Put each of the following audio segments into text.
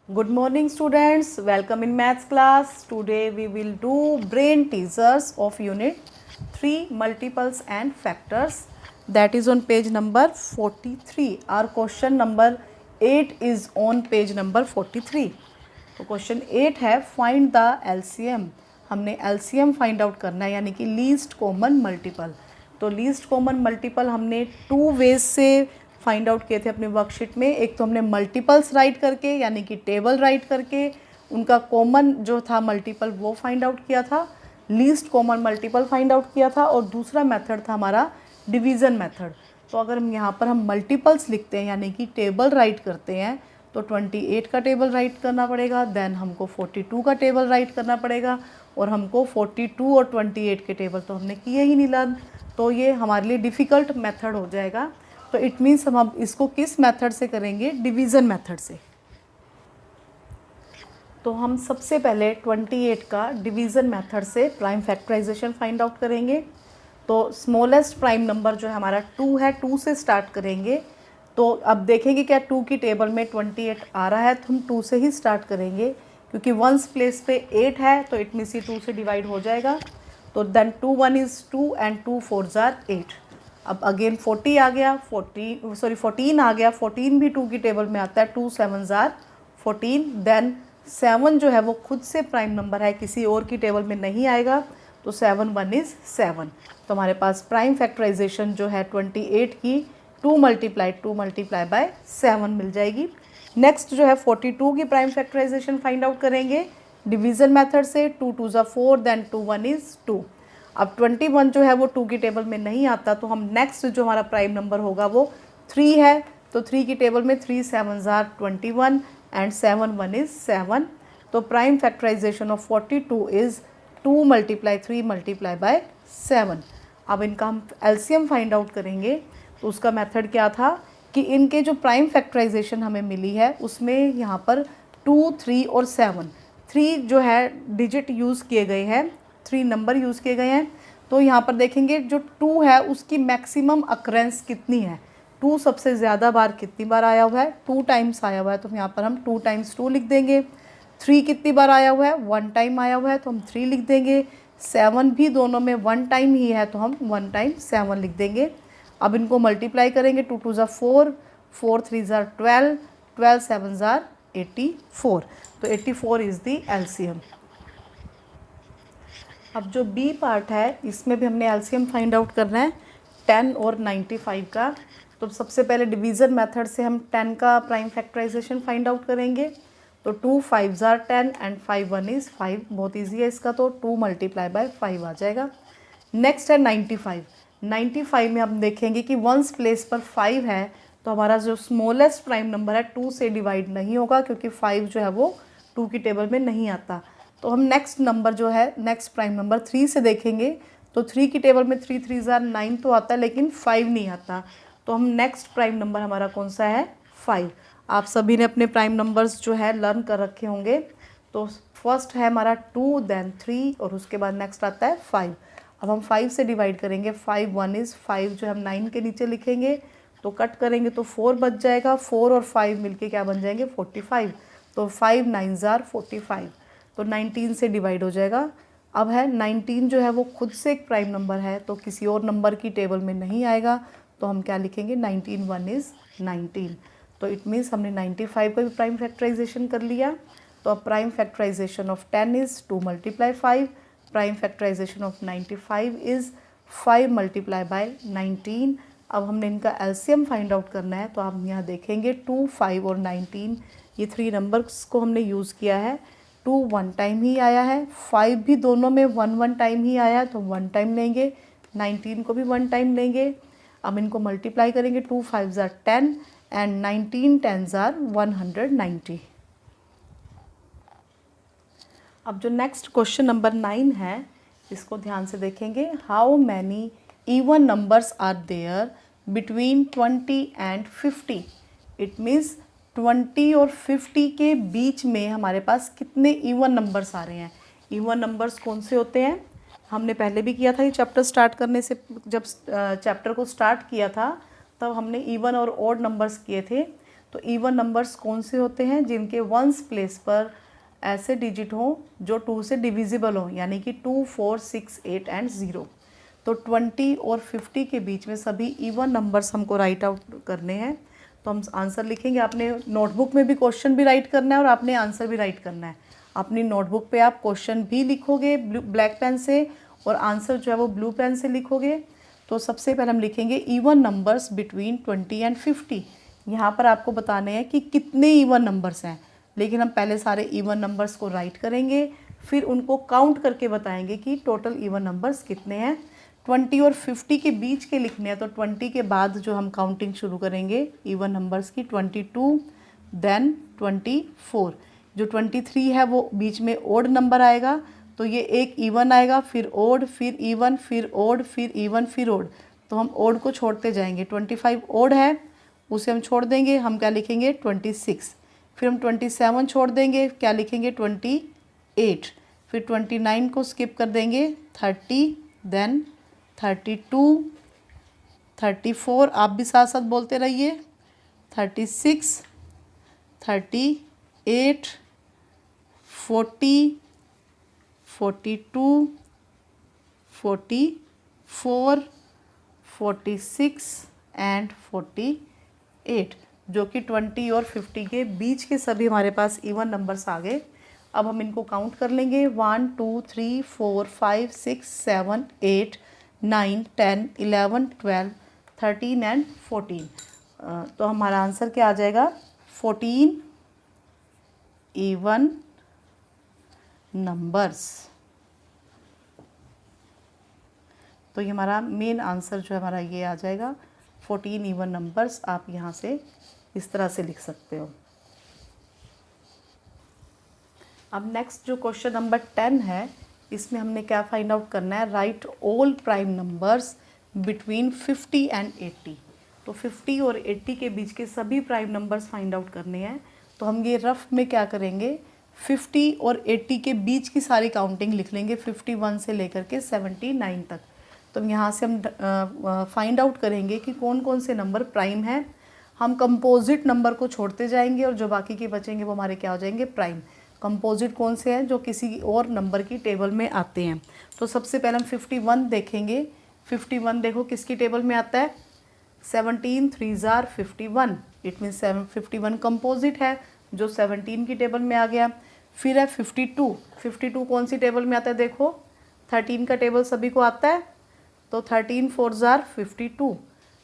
Good morning students, welcome in maths class. Today we will do brain teasers of unit 3 multiples and factors, that is on page number 43. Our question number 8 is on page number 43. तो question 8 है find the LCM. हमने LCM find out करना है यानी कि least common multiple. तो least common multiple हमने 2 veg से फाइंड आउट किए थे अपने वर्कशीट में. एक तो हमने मल्टीपल्स राइट करके यानी कि टेबल राइट करके उनका कॉमन जो था मल्टीपल वो फाइंड आउट किया था, least common multiple find out किया था, और दूसरा मेथड था हमारा डिवीज़न मेथड. तो अगर हम यहाँ पर हम मल्टीपल्स लिखते हैं यानी कि टेबल राइट करते हैं तो 28 का टेबल राइट करना पड़ेगा, देन हमको 42 का टेबल राइट करना पड़ेगा, और हमको 42 और 28 के टेबल तो हमने किए ही नहीं लर्न. तो ये हमारे लिए डिफ़िकल्ट मेथड हो जाएगा. तो इट मीन्स हम अब इसको किस मेथड से करेंगे? डिवीज़न मेथड से. तो हम सबसे पहले 28 का डिवीज़न मेथड से प्राइम फैक्टराइजेशन फाइंड आउट करेंगे. तो स्मॉलेस्ट प्राइम नंबर जो है हमारा 2 है, 2 से स्टार्ट करेंगे. तो अब देखेंगे क्या 2 की टेबल में 28 आ रहा है, तो हम 2 से ही स्टार्ट करेंगे क्योंकि वंस प्लेस पे 8 है तो इट मीन्स ये 2 से डिवाइड हो जाएगा. तो देन 2 1 इज़ 2 एंड 2 4 जार 8. अब अगेन 40 आ गया, 14 आ गया, 14 भी 2 की टेबल में आता है, 2 7 जार 14. देन 7 जो है वो खुद से प्राइम नंबर है, किसी और की टेबल में नहीं आएगा, तो 7 1 इज़ 7. तो हमारे पास प्राइम फैक्टराइजेशन जो है 28 की 2 मल्टीप्लाई बाय 7 मिल जाएगी. नेक्स्ट जो है 42 की प्राइम फैक्टराइजेशन फाइंड आउट करेंगे डिवीज़न मेथड से. 2 2 ज़ा 4, देन 2 1 इज़ 2. अब 21 जो है वो 2 की टेबल में नहीं आता, तो हम नेक्स्ट जो हमारा प्राइम नंबर होगा वो 3 है. तो 3 की टेबल में 3 7 ज़ार 21 एंड 7 1 इज़ 7. तो prime factorization of 42 is 2 multiply 3 multiply by 7. अब इनका हम LCM फाइंड आउट करेंगे. तो उसका मेथड क्या था कि इनके जो प्राइम फैक्टराइजेशन हमें मिली है उसमें यहाँ पर 2 3 और 7 3 जो है डिजिट यूज़ किए गए हैं, 3 नंबर यूज़ किए गए हैं. तो यहाँ पर देखेंगे जो 2 है उसकी मैक्सिमम अक्रेंस कितनी है, 2 सबसे ज़्यादा बार कितनी बार आया हुआ है, 2 टाइम्स आया हुआ है, तो यहाँ पर हम 2 टाइम्स 2 लिख देंगे. 3 कितनी बार आया हुआ है, 1 टाइम आया हुआ है, तो हम 3 लिख देंगे. 7 भी दोनों में 1 टाइम ही है, तो हम 1 टाइम 7 लिख देंगे. अब इनको मल्टीप्लाई करेंगे. 2 2 ज़ा 4, 4 3 ज़ार 12, 12 7 ज़ार 84. तो 84 इज़ दी LCM. अब जो B पार्ट है इसमें भी हमने LCM फाइंड आउट करना है 10 और 95 का. तो सबसे पहले डिवीज़न मेथड से हम 10 का प्राइम फैक्टराइजेशन फाइंड आउट करेंगे. तो 2 5 ज़ार 10 एंड 5 1 इज़ 5. बहुत ईजी है इसका, तो 2 मल्टीप्लाई बाय 5 आ जाएगा. नेक्स्ट है 95. 95 में हम देखेंगे कि वंस प्लेस पर 5 है तो हमारा जो स्मॉलेस्ट प्राइम नंबर है 2 से डिवाइड नहीं होगा क्योंकि 5 जो है वो 2 की टेबल में नहीं आता. तो हम नेक्स्ट नंबर जो है नेक्स्ट प्राइम नंबर 3 से देखेंगे. तो 3 की टेबल में 3 3 ज़ार 9 तो आता है लेकिन 5 नहीं आता. तो हम नेक्स्ट प्राइम नंबर हमारा कौन सा है? 5. आप सभी ने अपने प्राइम नंबर्स जो है लर्न कर रखे होंगे. तो फर्स्ट है हमारा 2, देन 3 और उसके बाद नेक्स्ट आता है 5. अब हम 5 से डिवाइड करेंगे. 5 1 इज़ 5 जो हम 9 के नीचे लिखेंगे तो कट करेंगे तो 4 बच जाएगा. 4 और 5 मिलके क्या बन जाएंगे? 45. तो 5 9 ज़ार 45. तो 19 से डिवाइड हो जाएगा. अब है 19 जो है वो खुद से एक प्राइम नंबर है तो किसी और नंबर की टेबल में नहीं आएगा, तो हम क्या लिखेंगे? 19 1 इज़ 19. तो इट मीन्स हमने 95 का भी प्राइम फैक्टराइजेशन कर लिया. तो अब prime factorization of 10 is 2 multiply 5. Prime factorization of 95 is 5 multiply by 19. अब हमने इनका LCM फाइंड आउट करना है. तो आप यहाँ देखेंगे 2 5 और 19 ये 3 नंबर्स को हमने यूज़ किया है. 2 1 टाइम ही आया है, 5 भी दोनों में 1 1 टाइम ही आया है तो 1 टाइम लेंगे. 19 को भी 1 टाइम लेंगे. अब इनको मल्टीप्लाई करेंगे. 2 5 ज़ार 10 एंड 19 10 ज़ार 190. अब जो नेक्स्ट क्वेश्चन नंबर 9 है इसको ध्यान से देखेंगे. How many even numbers are there between 20 and 50. It means 20 और 50 के बीच में हमारे पास कितने इवन नंबर्स आ रहे हैं. इवन नंबर्स कौन से होते हैं? हमने पहले भी किया था ये चैप्टर स्टार्ट करने से, जब चैप्टर को स्टार्ट किया था तब हमने इवन और ऑड नंबर्स किए थे. तो इवन नंबर्स कौन से होते हैं? जिनके वंस प्लेस पर ऐसे डिजिट हों जो 2 से डिविजिबल हों, यानी कि 2, 4, 6, 8 एंड 0। तो 20 और 50 के बीच में सभी इवन नंबर्स हमको राइट आउट करने हैं। तो हम आंसर लिखेंगे। आपने नोटबुक में भी क्वेश्चन भी राइट करना है और आपने आंसर भी राइट करना है। अपनी नोटबुक पे आप क्वेश्चन भी लिखोगे ब्लैक पेन से और आंसर जो है वो ब्लू पेन से लिखोगे। तो सबसे पहले हम लिखेंगे इवन नंबर्स बिटवीन 20 एंड 50। यहाँ पर आपको बताने हैं कि कितने इवन नंबर्स हैं, लेकिन हम पहले सारे इवन नंबर्स को राइट करेंगे, फिर उनको काउंट करके बताएंगे कि टोटल इवन नंबर्स कितने हैं। 20 और 50 के बीच के लिखने हैं, तो 20 के बाद जो हम काउंटिंग शुरू करेंगे इवन नंबर्स की 22, देन 24। जो 23 है वो बीच में ओड नंबर आएगा, तो ये एक इवन आएगा, फिर ओड, फिर इवन, फिर ओड, फिर इवन, फिर ओड। तो हम ओड को छोड़ते जाएंगे। 25 ओड है, उसे हम छोड़ देंगे, हम क्या लिखेंगे 26। फिर हम 27 छोड़ देंगे, क्या लिखेंगे 28। फिर 29 को स्किप कर देंगे, 30, देन 32, 34, आप भी साथ साथ बोलते रहिए, 36, 38, 40, 42, 44, 46 एंड 48, जो कि 20 और 50 के बीच के सभी हमारे पास इवन नंबर्स आ गए। अब हम इनको काउंट कर लेंगे, 1, 2, 3, 4, 5, 6, 7, 8, 9, 10, 11, 12, 13 एंड 14। तो हमारा आंसर क्या आ जाएगा? 14 इवन नंबर्स। तो ये हमारा मेन आंसर जो है हमारा ये आ जाएगा, 14 इवन नंबर्स। आप यहाँ से इस तरह से लिख सकते हो। अब नेक्स्ट जो क्वेश्चन नंबर 10 है, इसमें हमने क्या फाइंड आउट करना है? Right all prime numbers between 50 and 80। तो 50 और 80 के बीच के सभी प्राइम नंबर्स फाइंड आउट करने हैं। तो हम ये रफ में क्या करेंगे, 50 और 80 के बीच की सारी काउंटिंग लिख लेंगे, 51 से लेकर के 79 तक। तो यहाँ से हम फाइंड आउट करेंगे कि कौन कौन से नंबर प्राइम हैं। हम कंपोजिट नंबर को छोड़ते जाएंगे और जो बाकी के बचेंगे वो हमारे क्या हो जाएंगे? प्राइम। कंपोजिट कौन से हैं? जो किसी और नंबर की टेबल में आते हैं। तो सबसे पहले हम 51 देखेंगे। 51 देखो किसकी टेबल में आता है? 17 3s are 51। It means 51 composite है, जो 17 की टेबल में आ गया। फिर है 52। 52 कौन सी टेबल में आता है? देखो 13 का टेबल सभी को आता है, तो 13 4s are 52।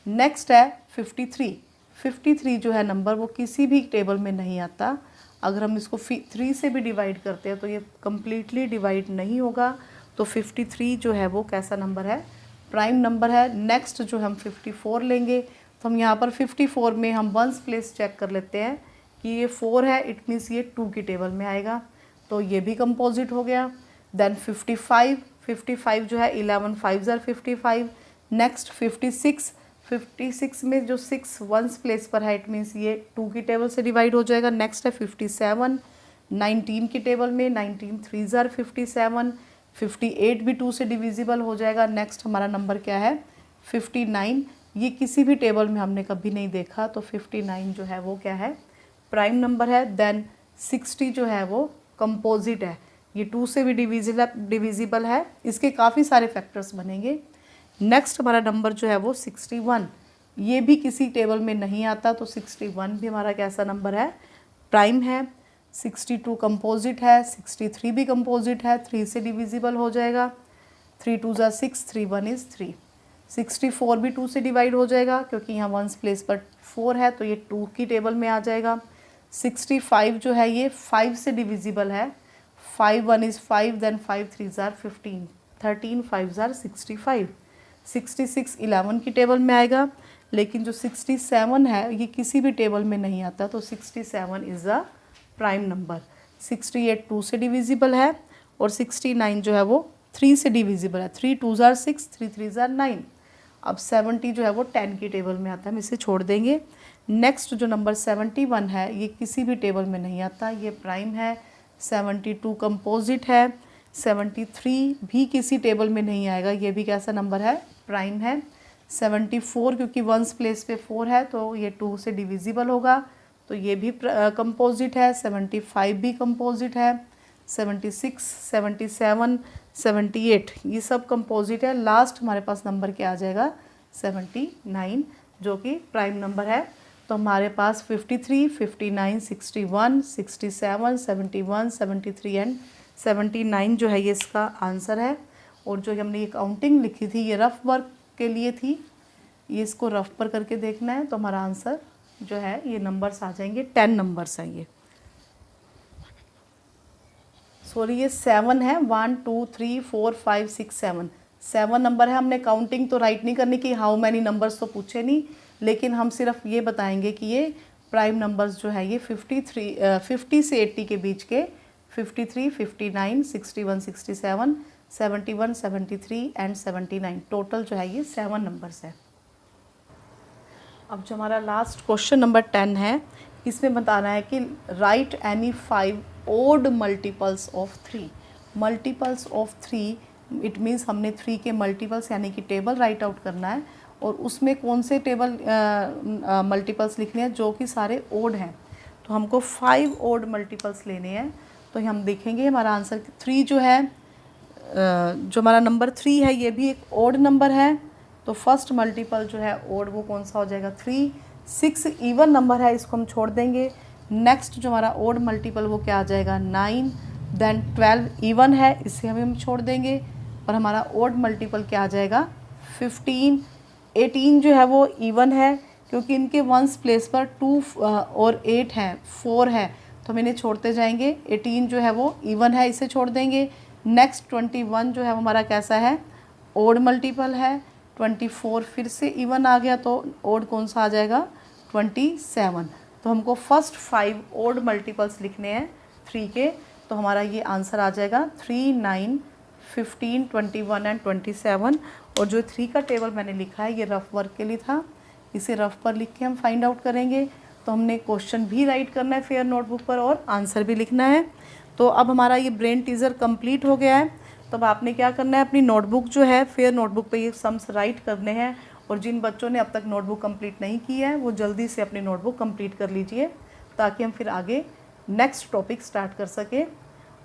नेक्स्ट है 53। 53 जो है नंबर वो किसी भी टेबल में नहीं आता। अगर हम इसको 3 से भी डिवाइड करते हैं तो ये कम्प्लीटली डिवाइड नहीं होगा। तो 53 जो है वो कैसा नंबर है? प्राइम नंबर है। नेक्स्ट जो हम 54 लेंगे, तो हम यहाँ पर 54 में हम वंस प्लेस चेक कर लेते हैं कि ये 4 है, इट मीन्स ये 2 की टेबल में आएगा, तो ये भी कंपोजिट हो गया। देन 55 जो है 11 5s are 55। नेक्स्ट 56 में जो 6 वंस प्लेस पर है, इट मीन्स ये 2 की टेबल से डिवाइड हो जाएगा। नेक्स्ट है 57 19 की टेबल में, 19 3s are 57। 58 भी 2 से डिविजिबल हो जाएगा। नेक्स्ट हमारा नंबर क्या है? 59। ये किसी भी टेबल में हमने कभी नहीं देखा, तो 59 जो है वो क्या है? प्राइम नंबर है। देन 60 जो है वो कंपोजिट है, ये 2 से भी डिविजिबल है। इसके काफ़ी सारे फैक्टर्स बनेंगे। नेक्स्ट हमारा नंबर जो है वो 61, ये भी किसी टेबल में नहीं आता, तो 61 भी हमारा कैसा नंबर है? प्राइम है। 62 कंपोजिट है, 63 भी कंपोजिट है, 3 से डिविजिबल हो जाएगा। 3 2s are 6, 3 1 is 3। 64 भी 2 से डिवाइड हो जाएगा, क्योंकि यहाँ वंस प्लेस पर 4 है, तो ये 2 की टेबल में आ जाएगा। 65 जो है ये 5 से डिविजिबल है, 5 1 is 5, then 5 3s are 15, 13 5s are 65। 66 11 की टेबल में आएगा, लेकिन जो 67 है ये किसी भी टेबल में नहीं आता, तो 67 इज़ अ प्राइम नंबर। 68 2 से डिविजिबल है, और 69 जो है वो 3 से डिविजिबल है। 3 2s are 6, 3 3s are 9। अब 70 जो है वो 10 की टेबल में आता है, हम इसे छोड़ देंगे। नेक्स्ट जो नंबर 71 है ये किसी भी टेबल में नहीं आता, ये प्राइम है। 72 कंपोजिट है। 73 भी किसी टेबल में नहीं आएगा, ये भी कैसा नंबर है? प्राइम है। 74 क्योंकि वंस प्लेस पे 4 है, तो ये 2 से डिविजिबल होगा, तो ये भी कंपोजिट है, 75 भी कंपोजिट है, 76, 77, 78 ये सब कंपोजिट है। लास्ट हमारे पास नंबर क्या आ जाएगा 79 जो कि प्राइम नंबर है। तो हमारे पास 53, 59, 61, 67, 71, 73 एंड 79 जो है ये इसका आंसर है। और जो हमने ये काउंटिंग लिखी थी ये रफ वर्क के लिए थी, ये इसको रफ पर करके देखना है। तो हमारा आंसर जो है ये नंबर्स आ जाएंगे, 10 नंबर्स हैं ये। सॉरी ये 7 है, 1 2 3 4 5 6 7 नंबर है। हमने काउंटिंग तो राइट नहीं करनी कि हाउ मैनी नंबर्स तो पूछे नहीं, लेकिन हम सिर्फ ये बताएंगे कि ये प्राइम नंबर्स जो है ये 50 से 80 के बीच के 53, 59, 61, 67, 71, 73 एंड 79 टोटल जो है ये 7 नंबर्स है। अब जो हमारा लास्ट क्वेश्चन नंबर 10 है, इसमें बताना है कि write any 5 odd multiples of 3। Multiples of 3 it means हमने 3 के मल्टीपल्स यानी कि टेबल राइट आउट करना है, और उसमें कौन से टेबल मल्टीपल्स लिखने हैं जो कि सारे ओड हैं। तो हमको 5 ओड मल्टीपल्स लेने हैं। तो हम देखेंगे हमारा आंसर 3 जो है, जो हमारा नंबर 3 है ये भी एक ओड नंबर है। तो फर्स्ट मल्टीपल जो है ओड वो कौन सा हो जाएगा 3। 6 इवन नंबर है, इसको हम छोड़ देंगे। नेक्स्ट जो हमारा ओड मल्टीपल वो क्या आ जाएगा 9। देन 12 इवन है, इसे हम छोड़ देंगे। और हमारा ओड मल्टीपल क्या आ जाएगा 15। 18 जो है वो इवन है, क्योंकि इनके वंस प्लेस पर 2 और 8 है, 4 है, तो हम इन्हें छोड़ते जाएंगे। 18 जो है वो इवन है, इसे छोड़ देंगे। नेक्स्ट 21 जो है वो हमारा कैसा है ओड मल्टीपल है। 24 फिर से इवन आ गया, तो ओड कौन सा आ जाएगा 27। तो हमको फर्स्ट 5 ओड मल्टीपल्स लिखने हैं 3 के। तो हमारा ये आंसर आ जाएगा 3, 9, 15, 21 एंड 27। और जो 3 का टेबल मैंने लिखा है ये रफ वर्क के लिए था, इसे रफ पर लिख के हम फाइंड आउट करेंगे। तो हमने क्वेश्चन भी राइट करना है फेयर नोटबुक पर और आंसर भी लिखना है। तो अब हमारा ये ब्रेन टीजर कंप्लीट हो गया है। तो अब आपने क्या करना है, अपनी नोटबुक जो है फेयर नोटबुक पे ये सम्स राइट करने हैं। और जिन बच्चों ने अब तक नोटबुक कंप्लीट नहीं की है वो जल्दी से अपनी नोटबुक कंप्लीट कर लीजिए, ताकि हम फिर आगे नेक्स्ट टॉपिक स्टार्ट कर सकें।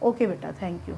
ओके बेटा, थैंक यू।